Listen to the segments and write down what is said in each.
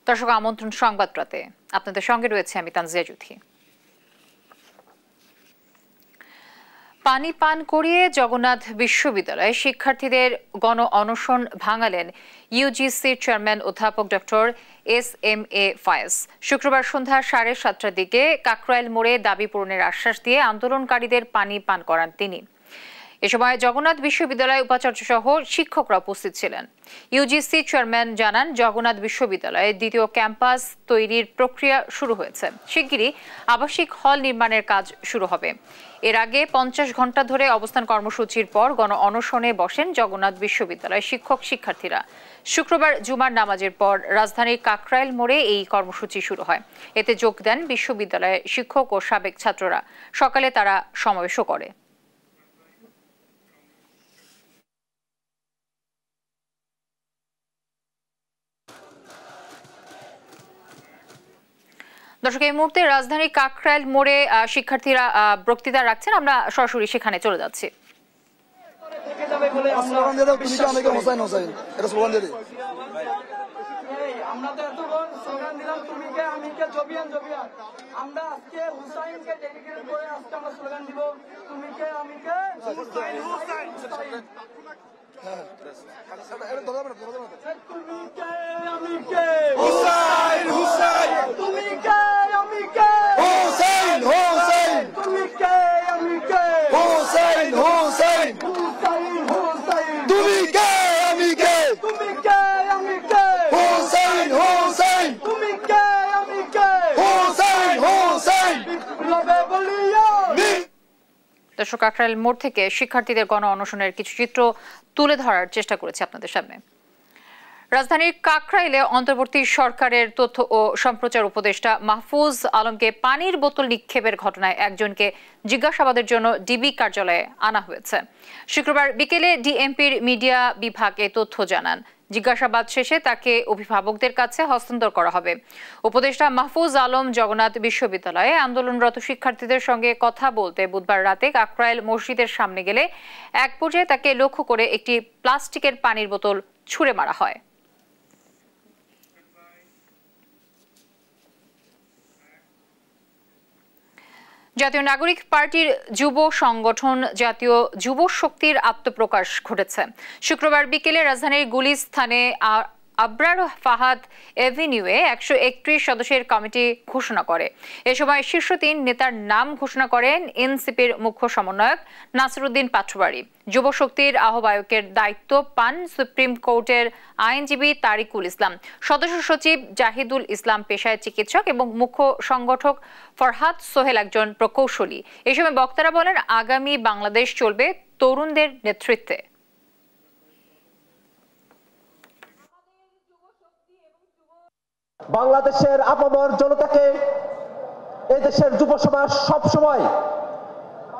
দর্শক আমন্ত্রণ সংবাদরাতে আপনাদের সঙ্গে রয়েছে আমি তানজিয়া জুথি। পানি পান করিয়ে জগন্নাথ বিশ্ববিদ্যালয়ে শিক্ষার্থীদের গণ অনশন ভাঙালেন ইউজিসির চেয়ারম্যান অধ্যাপক ডক্টর এস.এম.এ. ফায়েজ। শুক্রবার সন্ধ্যা 7:30টার দিকে কাকরাইল মোড়ে দাবি পূরণের আশ্বাস দিয়ে আন্দোলনকারীদের পানি পান করান তিনি। এ সময় জগন্নাথ বিশ্ববিদ্যালয় উপাচার্য সহ শিক্ষকরা উপস্থিত ছিলেন। ইউজিসি চেয়ারম্যান জানান, জগন্নাথ বিশ্ববিদ্যালয়ে দ্বিতীয় ক্যাম্পাস তৈরির প্রক্রিয়া শুরু হয়েছে। শিগগিরই আবাসিক হল নির্মাণের কাজ শুরু হবে। এর আগে 50 ঘণ্টা ধরে অবস্থান কর্মসূচির পর গণ অনশনে বসেন জগন্নাথ বিশ্ববিদ্যালয়ের শিক্ষক শিক্ষার্থীরা। শুক্রবার জুমার নামাজের পর রাজধানীর কাকরাইল মোড়ে এই কর্মসূচি শুরু হয়। এতে যোগ দেন বিশ্ববিদ্যালয়ের শিক্ষক ও সাবেক ছাত্ররা। সকালে তারা সমাবেশও করে। দর্শক, এই মুহূর্তে রাজধানীর কাকরাইল মোড়ে শিক্ষার্থীরা বক্তৃতা রাখছেন। আমরা সরাসরি সেখানে চলে যাচ্ছি। দর্শক, কাকরাইল মোড় থেকে শিক্ষার্থীদের গণ অনশনের কিছু চিত্র তুলে ধরার চেষ্টা করেছি আপনাদের সামনে। রাজধানীর কাকরাইলে অন্তর্বর্তী সরকারের তথ্য ও সম্প্রচার উপদেষ্টা মাহফুজ আলমকে পানির বোতল নিক্ষেপের ঘটনায় একজনকে জিজ্ঞাসাবাদের জন্য ডিবি কার্যালয়ে আনা হয়েছে। শুক্রবার বিকেলে ডিএমপির মিডিয়া বিভাগ এ তথ্য জানান। জিজ্ঞাসাবাদ শেষে তাকে অভিভাবকদের কাছে হস্তান্তর করা হবে। উপদেষ্টা মাহফুজ আলম জগন্নাথ বিশ্ববিদ্যালয়ে আন্দোলনরত শিক্ষার্থীদের সঙ্গে কথা বলতে বুধবার রাতে কাকরাইল মসজিদের সামনে গেলে এক পর্যায়ে তাকে লক্ষ্য করে একটি প্লাস্টিকের পানির বোতল ছুঁড়ে মারা হয়। জাতীয় নাগরিক পার্টির যুব সংগঠন জাতীয় যুব শক্তির আত্মপ্রকাশ ঘটেছে। শুক্রবার বিকেলে রাজধানীর গুলিস্তানে আবরার ফাহাদ এভিনিউয়ে 131 সদস্যের কমিটি ঘোষণা করে। এ সময় শীর্ষ 3 নেতার নাম ঘোষণা করেন এনসিপির মুখ্য সমন্বয়ক নাসিরউদ্দিন পাটোয়ারী। যুব শক্তির আহ্বায়কের দায়িত্ব পান সুপ্রিম কোর্টের আইনজীবী তারিকুল ইসলাম। সদস্য সচিব জাহিদুল ইসলাম পেশায় চিকিৎসক এবং মুখ্য সংগঠক ফরহাদ সোহেল একজন প্রকৌশলী। এই সময় বক্তারা বলেন, আগামী বাংলাদেশ চলবে তরুণদের নেতৃত্বে। বাংলাদেশের আপামর জনতাকে এই দেশের যুব সমাজ সবসময়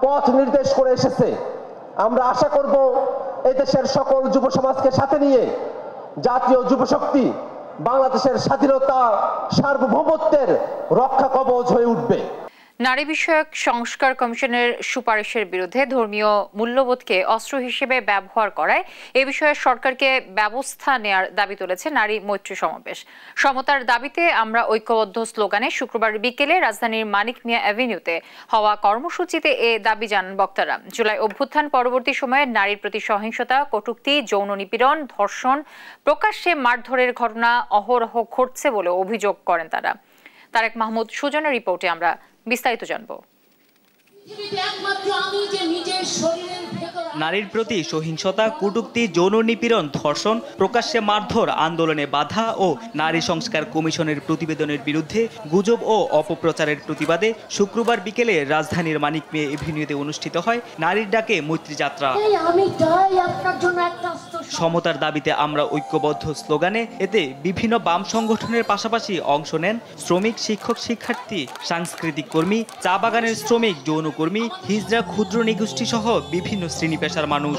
পথ নির্দেশ করে এসেছে। আমরা আশা করব এই দেশের সকল যুব সমাজকে সাথে নিয়ে জাতীয় যুব শক্তি বাংলাদেশের স্বাধীনতা সার্বভৌমত্বের রক্ষা কবচ হয়ে উঠবে। নারী বিষয়ক সংস্কার কমিশনের সুপারিশের বিরুদ্ধে ধর্মীয় মূল্যবোধকে অস্ত্র হিসেবে ব্যবহার করায় এ বিষয়ে সরকারকে ব্যবস্থা নেয়ার দাবি তুলেছে নারী মৈত্রী সমাবেশ। সমতার দাবিতে আমরা ঐক্যবদ্ধ স্লোগানে শুক্রবার বিকেলে রাজধানীর মানিক মিয়া অ্যাভিনিউতে হওয়া কর্মসূচিতে এ দাবি জানান বক্তারা। জুলাই অভ্যুত্থান পরবর্তী সময়ে নারীর প্রতি সহিংসতা, কটূক্তি, যৌন নিপীড়ন, ধর্ষণ, প্রকাশ্যে মারধরের ঘটনা অহরহ ঘটছে বলে অভিযোগ করেন তারা। তারেক মাহমুদ সুজনের রিপোর্টে আমরা বিস্তারিত জানব। নারীর প্রতি সহিংসতা, কটূক্তি, যৌন নিপীড়ন, ধর্ষণ, প্রকাশ্যে মারধর, আন্দোলনে বাধা ও নারী সংস্কার কমিশনের প্রতিবেদনের বিরুদ্ধে গুজব ও অপপ্রচারের প্রতিবাদে শুক্রবার বিকেলে রাজধানীর মানিক মিয়া এভিনিউতে অনুষ্ঠিত হয় নারীর ডাকে মৈত্রী যাত্রা। সমতার দাবিতে আমরা ঐক্যবদ্ধ স্লোগানে এতে বিভিন্ন বাম সংগঠনের পাশাপাশি অংশ নেন শ্রমিক, শিক্ষক, শিক্ষার্থী, সাংস্কৃতিক কর্মী, চা বাগানের শ্রমিক, যৌনকর্মী, হিজড়া, ক্ষুদ্র নিগোষ্ঠী সহ বিভিন্ন শ্রেণী পেশার মানুষ।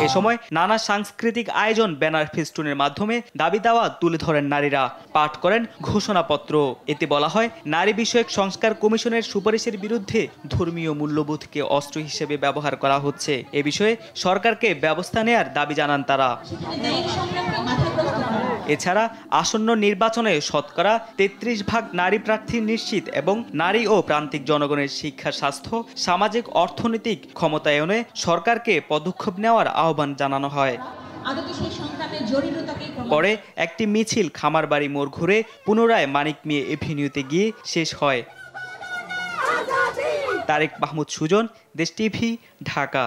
এ সময় নানা সাংস্কৃতিক আয়োজন, ব্যানার, ফেস্টুনের মাধ্যমে দাবি দাওয়া তুলে ধরেন নারীরা, পাঠ করেন ঘোষণাপত্র। এতে বলা হয়, নারী বিষয়ক সংস্কার কমিশনের সুপারিশের বিরুদ্ধে ধর্মীয় মূল্যবোধকে অস্ত্র হিসেবে ব্যবহার করা হচ্ছে। এ বিষয়ে সরকারকে ব্যবস্থা নেয়ার দাবি জানান তারা। এছাড়া আসন্ন নির্বাচনে শতকরা 33% নারী প্রার্থী নিশ্চিত এবং নারী ও প্রান্তিক জনগণের শিক্ষা, স্বাস্থ্য, সামাজিক অর্থনৈতিক ক্ষমতায়নে সরকারকে পদক্ষেপ নেওয়ার আহ্বান জানানো হয়। পরে একটি মিছিল খামারবাড়ি মোড় ঘুরে পুনরায় মানিক মিয়া এভিনিউতে গিয়ে শেষ হয়। তারেক মাহমুদ সুজন, দেশ টিভি, ঢাকা।